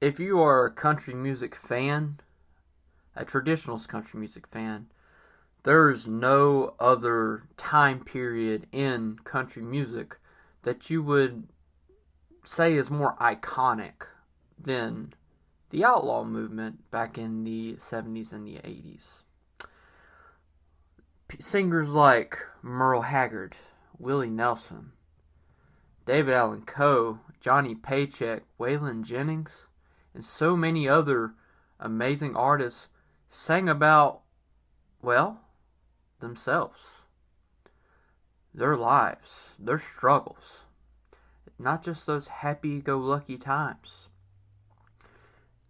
if you are a country music fan, a traditional country music fan, there's no other time period in country music that you would say is more iconic than the outlaw movement back in the 70s and the 80s. Singers like Merle Haggard, Willie Nelson, David Allan Coe, Johnny Paycheck, Waylon Jennings, and so many other amazing artists sang about, well, themselves, their lives, their struggles, not just those happy-go-lucky times.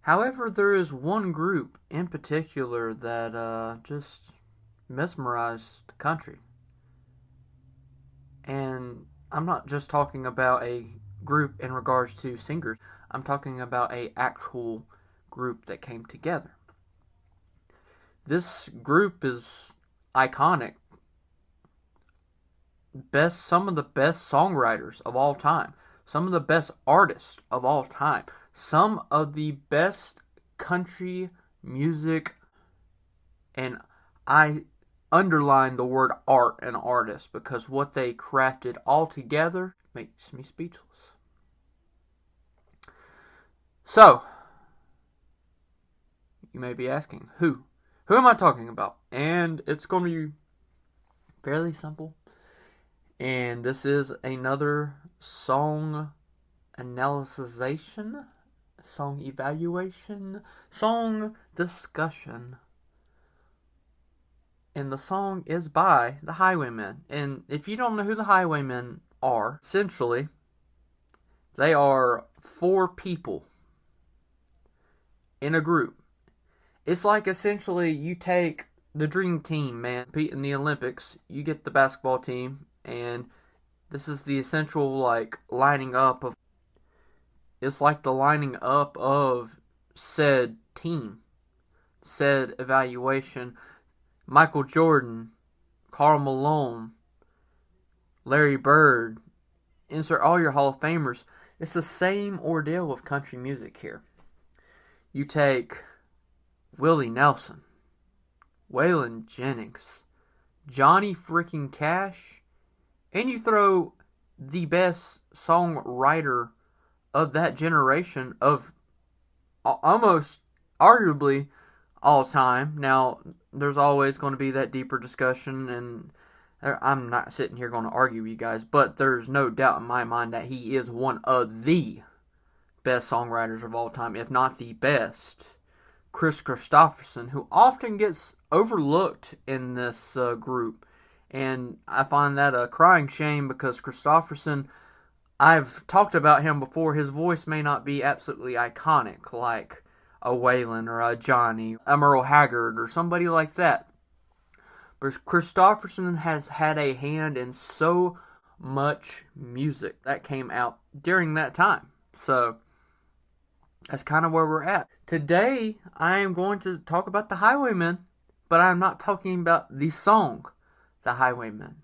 However, there is one group in particular that just mesmerized the country. And I'm not just talking about a group in regards to singers. I'm talking about an actual group that came together. This group is iconic. Some of the best songwriters of all time. Some of the best artists of all time. Some of the best country music, and I underline the word art and artist because what they crafted all together makes me speechless. So, you may be asking, who? Who am I talking about? And it's going to be fairly simple. And this is another song analyzation, song evaluation, song discussion. And the song is by the Highwaymen. And if you don't know who the Highwaymen are, essentially, they are 4 people in a group. It's like essentially you take the dream team, man, compete in the Olympics. You get the basketball team, and this is the essential like lining up of. It's like the lining up of said team, said evaluation. Michael Jordan, Karl Malone, Larry Bird, insert all your Hall of Famers. It's the same ordeal with country music here. You take Willie Nelson, Waylon Jennings, Johnny freaking Cash, and you throw the best songwriter of that generation of almost arguably all time. Now, there's always going to be that deeper discussion, and I'm not sitting here going to argue with you guys, but there's no doubt in my mind that he is one of the best songwriters of all time, if not the best. Kris Kristofferson, who often gets overlooked in this group, and I find that a crying shame because Kristofferson, I've talked about him before, his voice may not be absolutely iconic like a Waylon or a Johnny, a Merle Haggard or somebody like that. But Kristofferson has had a hand in so much music that came out during that time. So that's kind of where we're at. Today, I am going to talk about the Highwaymen, but I'm not talking about the song, The Highwaymen.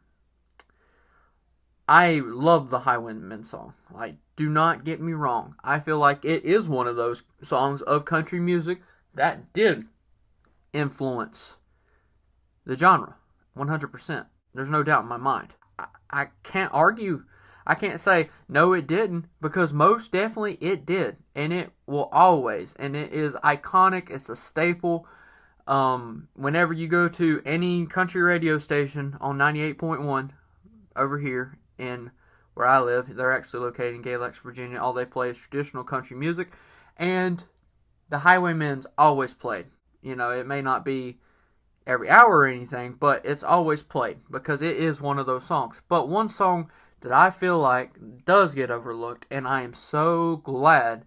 I love the Highwaymen song. Like, do not get me wrong. I feel like it is one of those songs of country music that did influence the genre. 100%. There's no doubt in my mind. I can't argue. I can't say, no, it didn't, because most definitely it did. And it will always. And it is iconic. It's a staple. Whenever you go to any country radio station on 98.1 over here in where I live, they're actually located in Galax, Virginia. All they play is traditional country music. And the Highwaymen's always played. You know, it may not be every hour or anything, but it's always played because it is one of those songs. But one song that I feel like does get overlooked, and I am so glad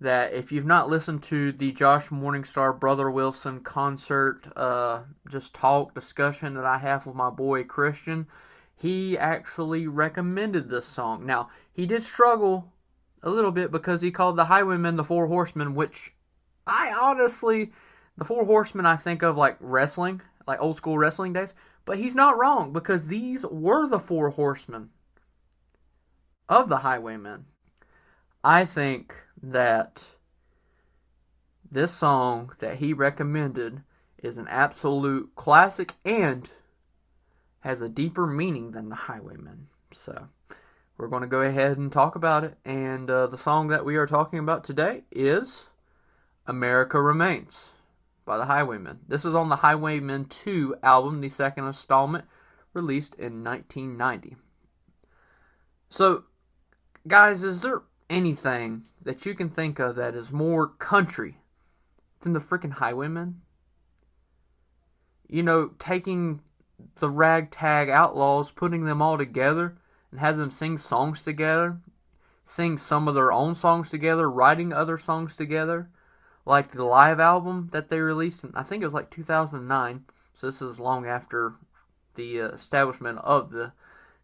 that if you've not listened to the Josh Morningstar Brother Wilson concert, just talk discussion that I have with my boy Christian, he actually recommended this song. Now, he did struggle a little bit because he called the Highwaymen the Four Horsemen, which I honestly, the Four Horsemen I think of like wrestling, like old school wrestling days, but he's not wrong because these were the Four Horsemen of the Highwaymen. I think that this song that he recommended is an absolute classic and has a deeper meaning than the Highwaymen. So we're going to go ahead and talk about it. And the song that we are talking about today is America Remains by the Highwaymen. This is on the Highwaymen 2 album, the second installment, released in 1990. So, guys, is there anything that you can think of that is more country than the freaking Highwaymen? You know, taking the ragtag outlaws, putting them all together, and have them sing songs together, sing some of their own songs together, writing other songs together, like the live album that they released in, I think it was like 2009, so this is long after the establishment of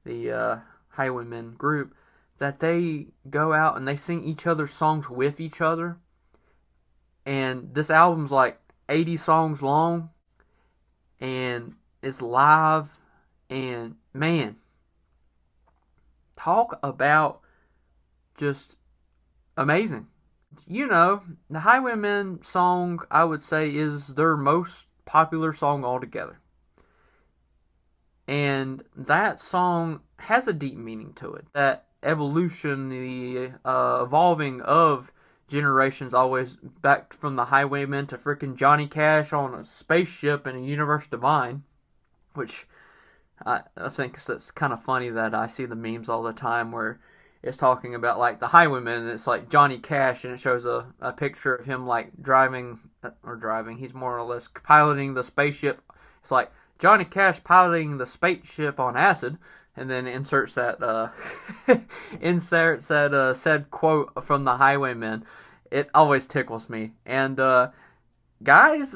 the Highwaymen group, that they go out and they sing each other's songs with each other. And this album's like 80 songs long, and it's live, and man, talk about just amazing. You know, the Highwaymen song, I would say, is their most popular song altogether. And that song has a deep meaning to it. That evolution, the evolving of generations, always back from the Highwaymen to freaking Johnny Cash on a spaceship in a universe divine, which I think it's kind of funny that I see the memes all the time where it's talking about like the Highwaymen, and it's like Johnny Cash, and it shows a picture of him like driving, he's more or less piloting the spaceship. It's like Johnny Cash piloting the spaceship on acid, and then inserts that said quote from the Highwaymen. It always tickles me. And guys,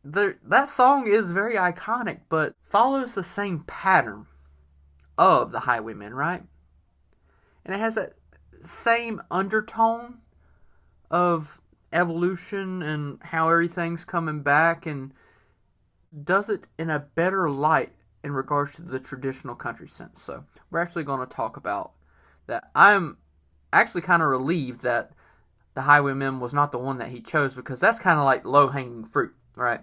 that song is very iconic, but follows the same pattern of the Highwaymen, right? And it has that same undertone of evolution and how everything's coming back, and does it in a better light in regards to the traditional country sense. So we're actually going to talk about that. I'm actually kind of relieved that the Highwaymen was not the one that he chose, because that's kind of like low-hanging fruit, right?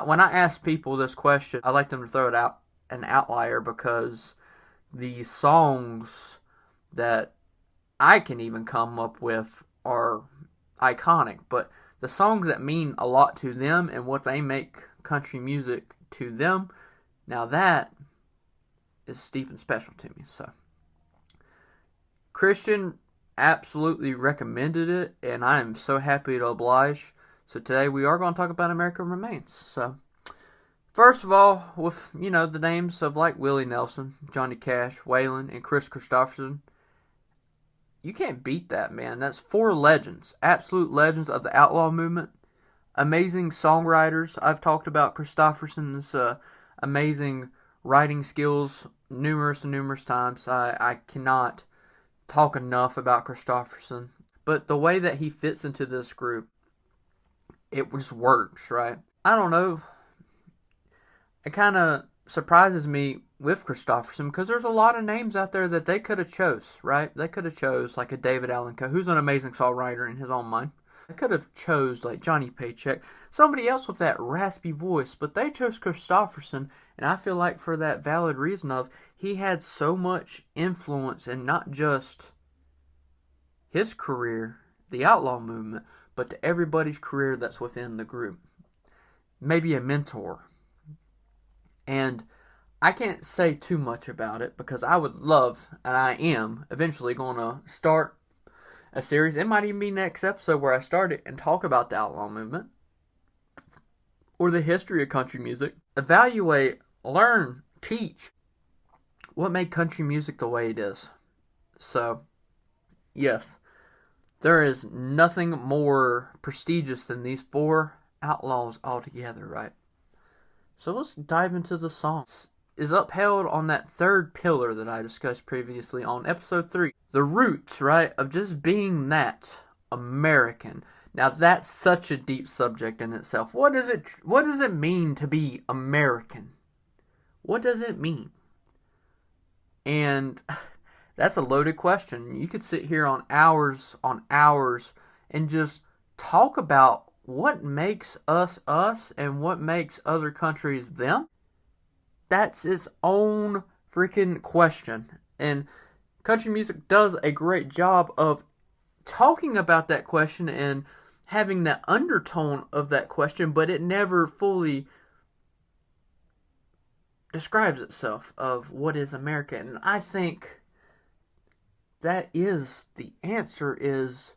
When I ask people this question, I like them to throw it out an outlier, because the songs that I can even come up with are iconic, but the songs that mean a lot to them and what they make country music to them, now that is deep and special to me. So Christian absolutely recommended it, and I am so happy to oblige. So today we are going to talk about America Remains. So first of all, with the names of like Willie Nelson, Johnny Cash, Waylon, and Kris Kristofferson, you can't beat that, man. That's 4 legends, absolute legends of the outlaw movement. Amazing songwriters. I've talked about Kristofferson's amazing writing skills numerous and numerous times. I cannot talk enough about Kristofferson. But the way that he fits into this group, it just works, right? I don't know. It kind of surprises me with Kristofferson, because there's a lot of names out there that they could have chose, right? They could have chose like a David Allen Coe, who's an amazing songwriter in his own mind. They could have chose like Johnny Paycheck, somebody else with that raspy voice, but they chose Kristofferson, and I feel like for that valid reason of he had so much influence in not just his career, the outlaw movement, but to everybody's career that's within the group. Maybe a mentor. And I can't say too much about it, because I would love, and I am, eventually going to start a series. It might even be next episode where I start it and talk about the outlaw movement or the history of country music. Evaluate, learn, teach what made country music the way it is. So, yes, there is nothing more prestigious than these 4 outlaws all together, right? So let's dive into the song. Is upheld on that 3rd pillar that I discussed previously on episode 3. The roots, right, of just being that American. Now that's such a deep subject in itself. What does it mean to be American? What does it mean? And that's a loaded question. You could sit here on hours and just talk about what makes us us and what makes other countries them, that's its own freaking question. And country music does a great job of talking about that question and having that undertone of that question, but it never fully describes itself of what is America. And I think that is the answer, is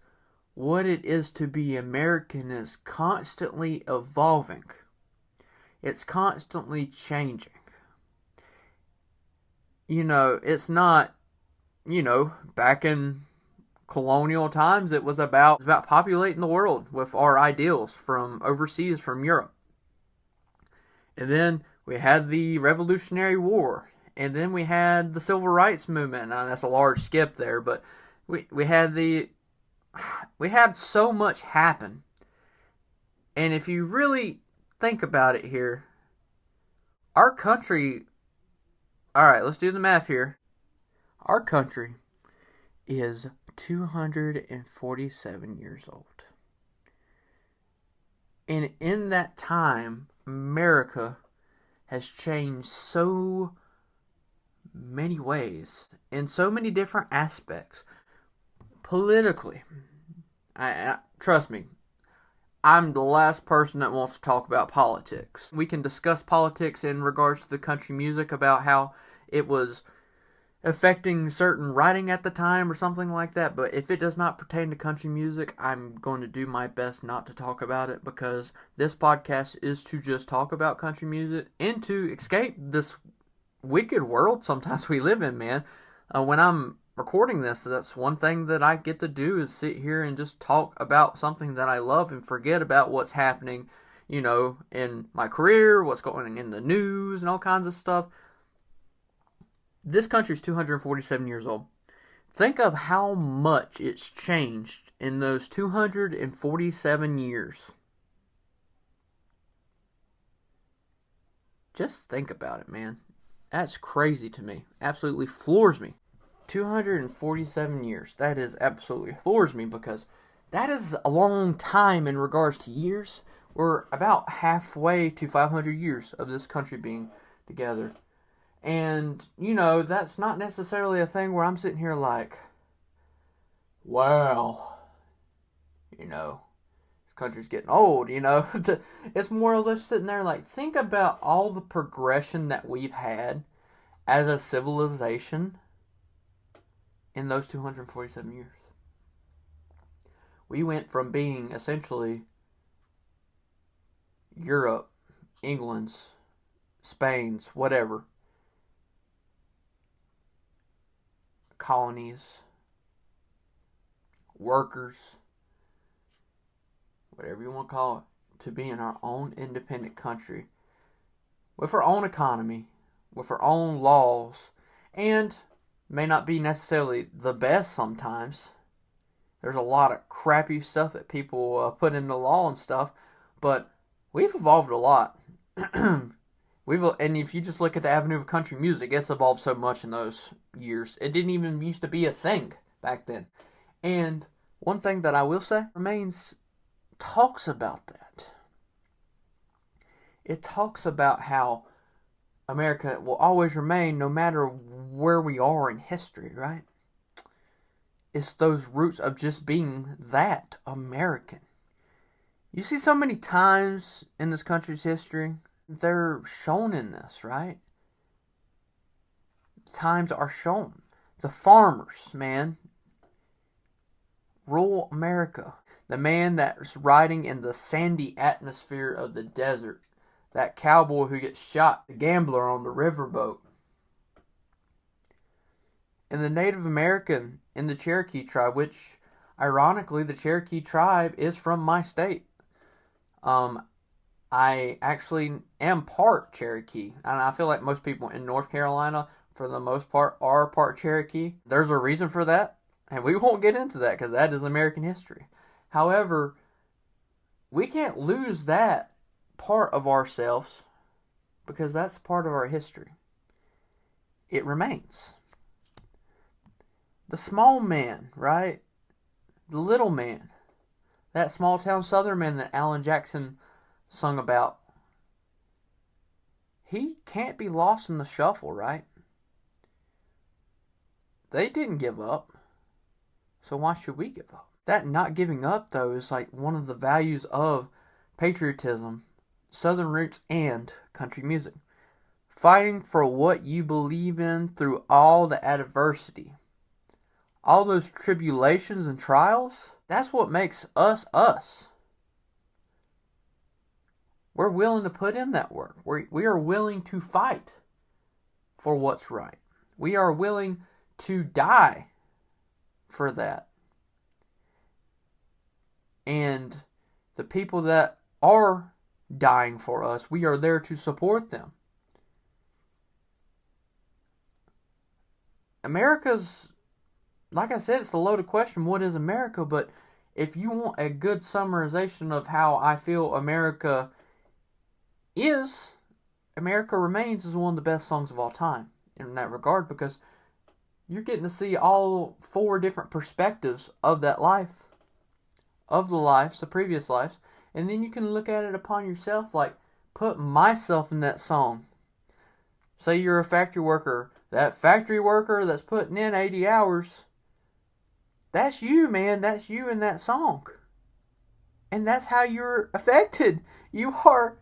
what it is to be American is constantly evolving. It's constantly changing. It's not, back in colonial times, it was about populating the world with our ideals from overseas, from Europe. And then we had the Revolutionary War. And then we had the Civil Rights Movement. Now, that's a large skip there, but we had so much happen. And if you really think about it here, our country, alright, let's do the math here. Our country is 247 years old. And in that time, America has changed so many ways, in so many different aspects. Politically, trust me, I'm the last person that wants to talk about politics. We can discuss politics in regards to the country music, about how it was affecting certain writing at the time or something like that, but if it does not pertain to country music, I'm going to do my best not to talk about it, because this podcast is to just talk about country music and to escape this wicked world sometimes we live in, man. When I'm recording this, that's one thing that I get to do, is sit here and just talk about something that I love and forget about what's happening, in my career, what's going on in the news and all kinds of stuff. This country's 247 years old. Think of how much it's changed in those 247 years. Just think about it, man. That's crazy to me. Absolutely floors me. 247 years. That is absolutely floors me, because that is a long time in regards to years. We're about halfway to 500 years of this country being together. And, that's not necessarily a thing where I'm sitting here like, wow, this country's getting old, It's more or less sitting there like, think about all the progression that we've had as a civilization in those 247 years. We went from being essentially Europe, England's, Spain's, whatever, colonies, workers, whatever you want to call it, to being our own independent country with our own economy, with our own laws, and may not be necessarily the best sometimes. There's a lot of crappy stuff that people put into law and stuff, but we've evolved a lot. And if you just look at the avenue of country music, it's evolved so much in those years. It didn't even used to be a thing back then. And one thing that I will say remains, talks about that. It talks about how America will always remain no matter where we are in history, right? It's those roots of just being that American. You see so many times in this country's history, they're shown in this, right? Times are shown. The farmers, man. Rural America. The man that's riding in the sandy atmosphere of the desert. That cowboy who gets shot. The gambler on the riverboat. And the Native American in the Cherokee tribe, which, ironically, the Cherokee tribe is from my state. I actually am part Cherokee, and I feel like most people in North Carolina, for the most part, are part Cherokee. There's a reason for that, and we won't get into that because that is American history. However, we can't lose that part of ourselves because that's part of our history. It remains. The small man, right? The little man that small town Southern man that Alan Jackson sung about, he can't be lost in the shuffle, right? They didn't give up, so why should we give up? That not giving up, though, is like one of the values of patriotism, Southern roots, and country music. Fighting for what you believe in through all the adversity, all those tribulations and trials, that's what makes us us. We're willing to put in that work. We are willing to fight for what's right. We are willing to die for that. And the people that are dying for us, we are there to support them. America's, like I said, it's a loaded question. What is America? But if you want a good summarization of how I feel America is, America Remains is one of the best songs of all time in that regard, because you're getting to see all 4 different perspectives of that life, of the lives, the previous lives, and then you can look at it upon yourself, like, put myself in that song. Say you're a factory worker. That factory worker that's putting in 80 hours, that's you, man. That's you in that song. And that's how you're affected. You are,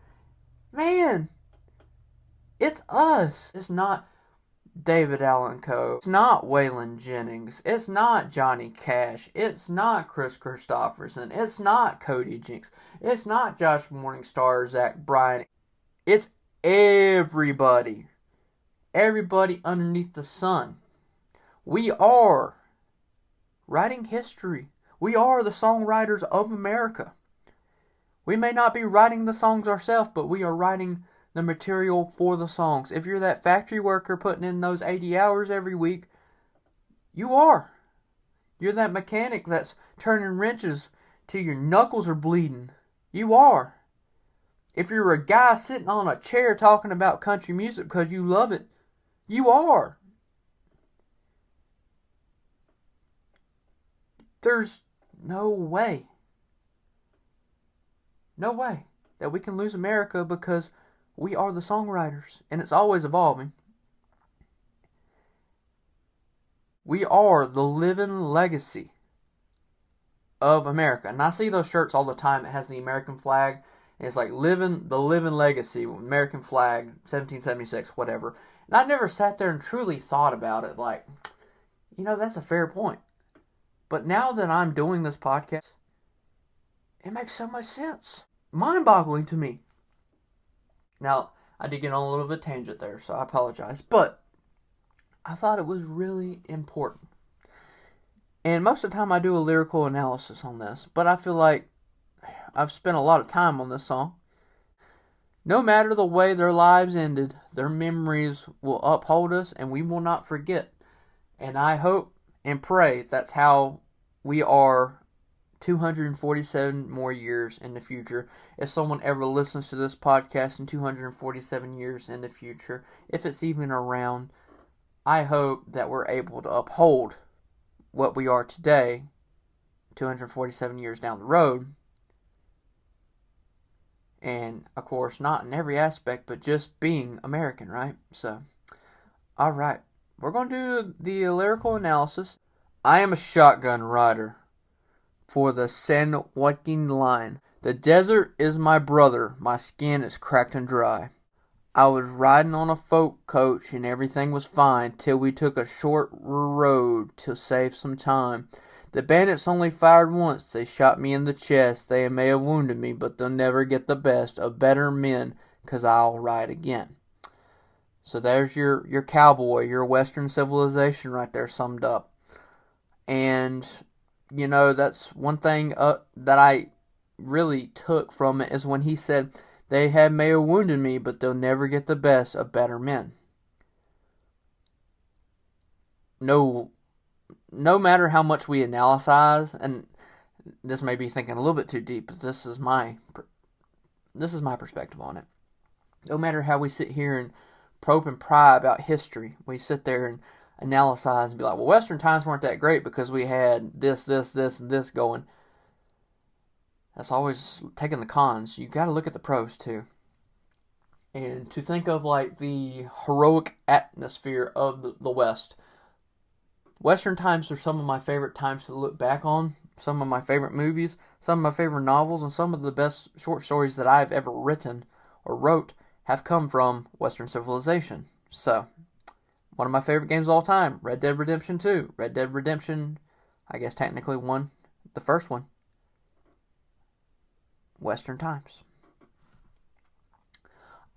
man, it's us. It's not David Allan Coe. It's not Waylon Jennings. It's not Johnny Cash. It's not Chris Christopherson. It's not Cody Jinks. It's not Josh Morningstar, Zach Bryan. It's everybody. Everybody underneath the sun. We are writing history. We are the songwriters of America. We may not be writing the songs ourselves, but we are writing the material for the songs. If you're that factory worker putting in those 80 hours every week, you are. You're that mechanic that's turning wrenches till your knuckles are bleeding. You are. If you're a guy sitting on a chair talking about country music because you love it, you are. There's no way that we can lose America, because we are the songwriters, and it's always evolving. We are the living legacy of America. And I see those shirts all the time. It has the American flag, and it's like the living legacy, American flag, 1776, whatever. And I never sat there and truly thought about it like, that's a fair point. But now that I'm doing this podcast, it makes so much sense. Mind-boggling to me. Now, I did get on a little bit of a tangent there, so I apologize. But I thought it was really important. And most of the time I do a lyrical analysis on this, but I feel like I've spent a lot of time on this song. No matter the way their lives ended, their memories will uphold us, and we will not forget. And I hope and pray that's how we are 247 more years in the future. If someone ever listens to this podcast in 247 years in the future, if it's even around, I hope that we're able to uphold what we are today, 247 years down the road. And, of course, not in every aspect, but just being American, right? So, alright. We're going to do the lyrical analysis. I am a shotgun rider for the San Joaquin line. The desert is my brother. My skin is cracked and dry. I was riding on a folk coach and everything was fine till we took a short road to save some time. The bandits only fired once. They shot me in the chest. They may have wounded me, but they'll never get the best of better men, 'cause I'll ride again. So there's your cowboy, your Western civilization right there summed up. And, that's one thing that I really took from it is when he said, they may have wounded me, but they'll never get the best of better men. No matter how much we analyze, and this may be thinking a little bit too deep, but this is my perspective on it. No matter how we sit here and probe and pry about history, we sit there and analyze and be like, well, Western times weren't that great because we had this, and this going. That's always taking the cons. You got to look at the pros too. And to think of like the heroic atmosphere of the West. Western times are some of my favorite times to look back on. Some of my favorite movies, some of my favorite novels, and some of the best short stories that I've ever written or wrote have come from Western civilization. So, one of my favorite games of all time, Red Dead Redemption 2. Red Dead Redemption, I guess technically the first one. Western times.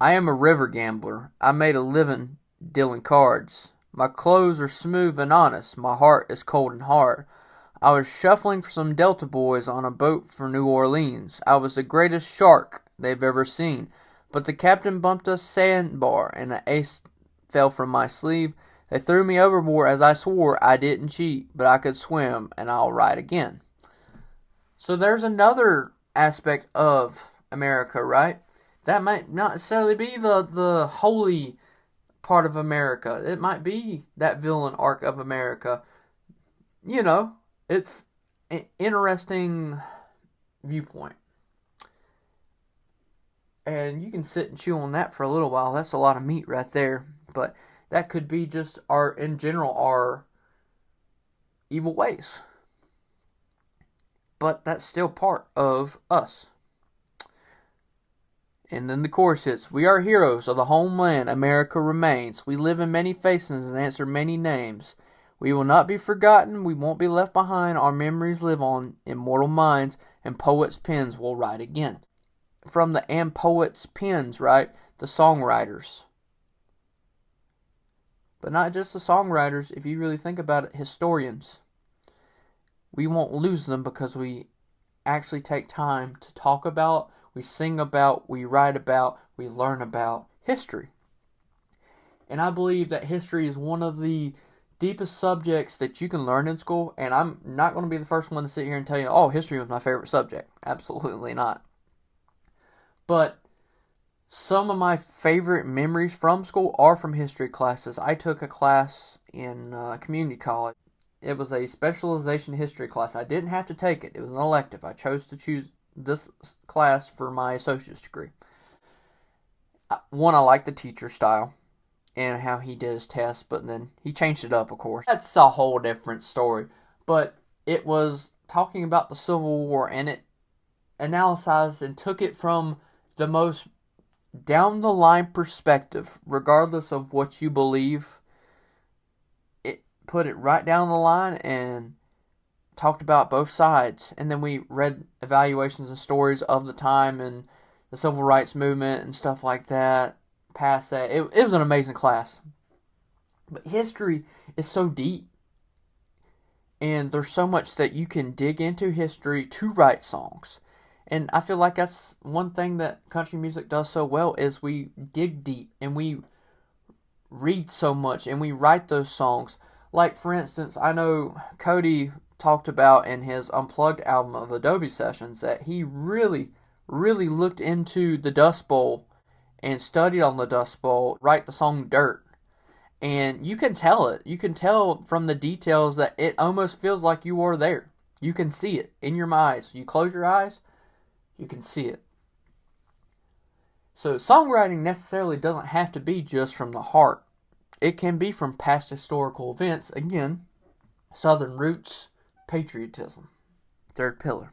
I am a river gambler. I made a living dealing cards. My clothes are smooth and honest. My heart is cold and hard. I was shuffling for some Delta boys on a boat for New Orleans. I was the greatest shark they've ever seen. But the captain bumped a sandbar and an ace fell from my sleeve. They threw me overboard as I swore I didn't cheat, but I could swim and I'll ride again. So there's another aspect of America, right? That might not necessarily be the holy part of America. It might be that villain arc of America. You know, it's an interesting viewpoint. And you can sit and chew on that for a little while. That's a lot of meat right there. But that could be just in general, our evil ways. But that's still part of us. And then the chorus hits, we are heroes of the homeland, America remains. We live in many faces and answer many names. We will not be forgotten, we won't be left behind. Our memories live on immortal minds, and poets' pens will write again. From the and poets' pens, right? The songwriters. But not just the songwriters, if you really think about it, historians. We won't lose them because we actually take time to talk about, we sing about, we write about, we learn about history. And I believe that history is one of the deepest subjects that you can learn in school. And I'm not going to be the first one to sit here and tell you, oh, history was my favorite subject. Absolutely not. But some of my favorite memories from school are from history classes. I took a class in community college. It was a specialization history class. I didn't have to take it. It was an elective. I chose to choose this class for my associate's degree. One, I liked the teacher style and how he did his tests, but then he changed it up, of course. That's a whole different story. But it was talking about the Civil War, and it analyzed and took it from the most down-the-line perspective, regardless of what you believe. It put it right down the line and talked about both sides. And then we read evaluations and stories of the time and the civil rights movement and stuff like that. Past that, it was an amazing class. But history is so deep, and there's so much that you can dig into history to write songs. And I feel like that's one thing that country music does so well, is we dig deep and we read so much and we write those songs. Like, for instance, I know Cody talked about in his Unplugged album of Adobe Sessions that he really, really looked into the Dust Bowl and studied on the Dust Bowl, write the song Dirt. And you can tell it. You can tell from the details that it almost feels like you are there. You can see it in your eyes. You close your eyes, you can see it. So songwriting necessarily doesn't have to be just from the heart. It can be from past historical events. Again, Southern roots, patriotism. Third pillar.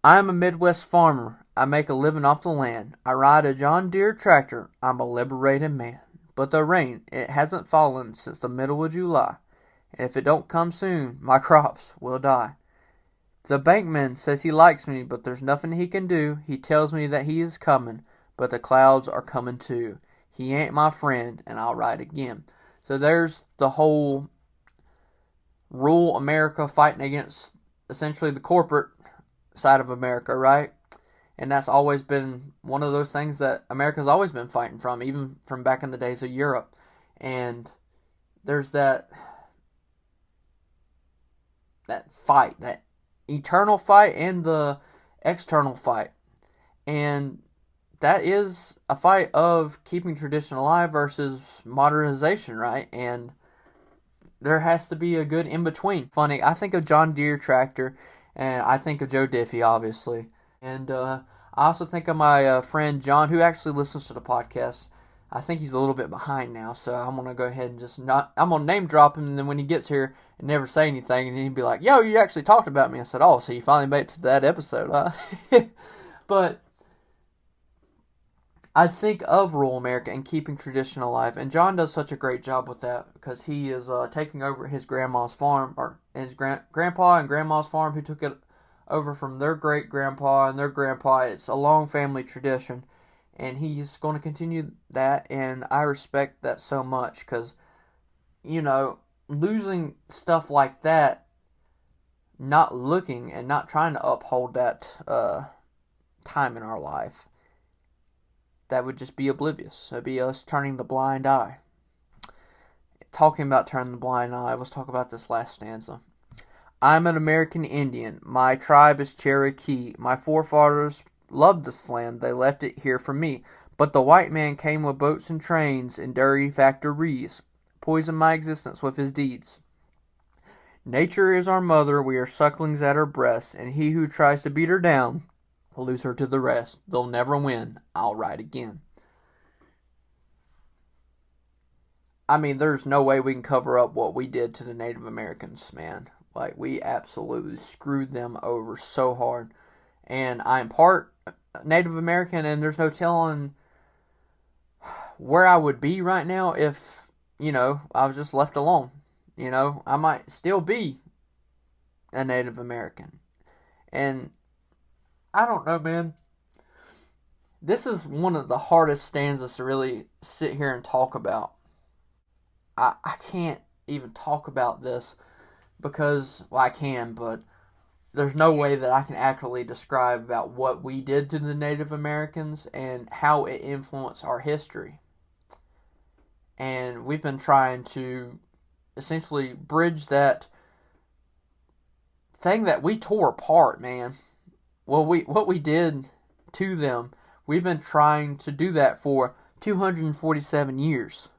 I am a Midwest farmer. I make a living off the land. I ride a John Deere tractor. I'm a liberated man. But the rain, it hasn't fallen since the middle of July. And if it don't come soon, my crops will die. The bankman says he likes me, but there's nothing he can do. He tells me that he is coming, but the clouds are coming too. He ain't my friend, and I'll ride again. So there's the whole rural America fighting against essentially the corporate side of America, right? And that's always been one of those things that America's always been fighting from, even from back in the days of Europe. And there's that fight, that eternal fight and the external fight. And that is a fight of keeping tradition alive versus modernization, right? And there has to be a good in-between. Funny, I think of John Deere tractor, And I think of Joe Diffie, obviously. And I also think of my friend John, who actually listens to the podcast. I think he's a little bit behind now, so I'm going to go ahead and I'm going to name drop him, and then when he gets here and never say anything, and he'd be like, yo, you actually talked about me. I said, oh, so you finally made it to that episode, huh? But I think of rural America and keeping tradition alive, and John does such a great job with that because he is taking over his grandma's farm, or his grandpa and grandma's farm, who took it over from their great grandpa and their grandpa. It's a long family tradition, and he's going to continue that, and I respect that so much because, losing stuff like that, not looking and not trying to uphold that time in our life, that would just be oblivious. It would be us turning the blind eye. Talking about turning the blind eye, let's talk about this last stanza. I'm an American Indian. My tribe is Cherokee. My forefathers loved this land. They left it here for me. But the white man came with boats and trains and dairy factories, poisoned my existence with his deeds. Nature is our mother. We are sucklings at her breast, and he who tries to beat her down will lose her to the rest. They'll never win. I'll ride again. I mean, there's no way we can cover up what we did to the Native Americans, man. Like, we absolutely screwed them over so hard. And I'm part Native American, and there's no telling where I would be right now if, I was just left alone. I might still be a Native American. And I don't know, man. This is one of the hardest stanzas to really sit here and talk about. I can't even talk about this because, well, I can, but there's no way that I can accurately describe about what we did to the Native Americans and how it influenced our history. And we've been trying to essentially bridge that thing that we tore apart, man. Well, what we did to them, we've been trying to do that for 247 years.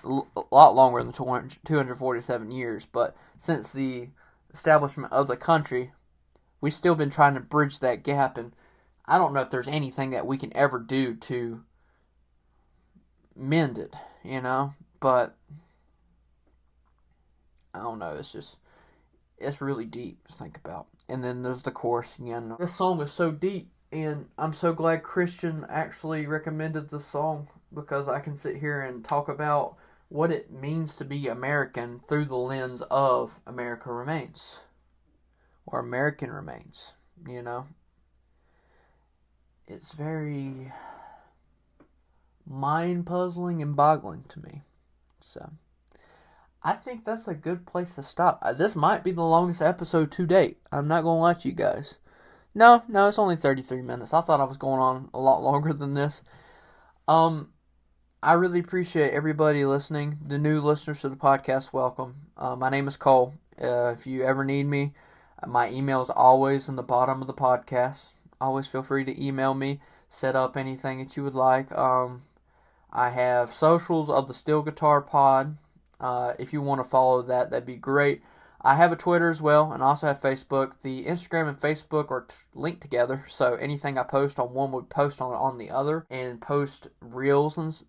A lot longer than 247 years, but since the establishment of the country, we've still been trying to bridge that gap, and I don't know if there's anything that we can ever do to mend it, but I don't know, it's really deep to think about. And then there's the chorus again. This song is so deep, and I'm so glad Christian actually recommended this song, because I can sit here and talk about what it means to be American through the lens of America Remains. Or American Remains, It's very mind-puzzling and boggling to me. So, I think that's a good place to stop. This might be the longest episode to date. I'm not going to lie to you guys. No, it's only 33 minutes. I thought I was going on a lot longer than this. I really appreciate everybody listening. The new listeners to the podcast, welcome. My name is Cole. If you ever need me, my email is always in the bottom of the podcast. Always feel free to email me, set up anything that you would like. I have socials of the Steel Guitar Pod. If you want to follow that, that'd be great. I have a Twitter as well, and also have Facebook. The Instagram and Facebook are linked together, so anything I post on one would post on the other, and post reels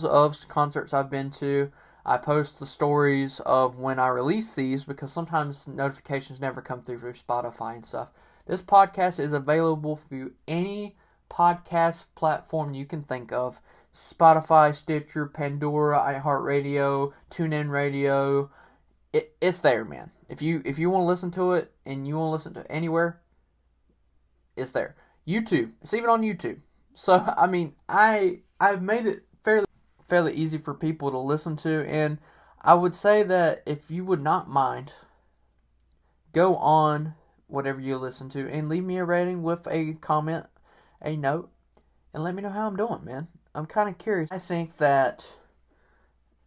of concerts I've been to. I post the stories of when I release these, because sometimes notifications never come through Spotify and stuff. This podcast is available through any podcast platform you can think of. Spotify, Stitcher, Pandora, iHeartRadio, TuneIn Radio. It's there, man. If you want to listen to it and you want to listen to it anywhere, it's there. YouTube. It's even on YouTube. So, I mean, I've made it fairly easy for people to listen to, and I would say that if you would not mind, go on whatever you listen to and leave me a rating with a comment, a note, and let me know how I'm doing, man. I'm kind of curious. I think that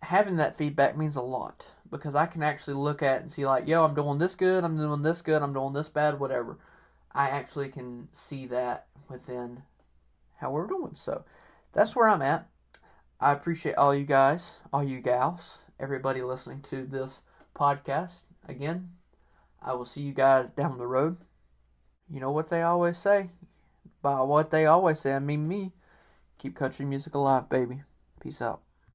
having that feedback means a lot, because I can actually look at it and see, like, yo, I'm doing this good, I'm doing this good, I'm doing this bad, whatever. I actually can see that within how we're doing. So that's where I'm at. I appreciate all you guys, all you gals, everybody listening to this podcast. Again, I will see you guys down the road. You know what they always say? By what they always say, I mean me. Keep country music alive, baby. Peace out.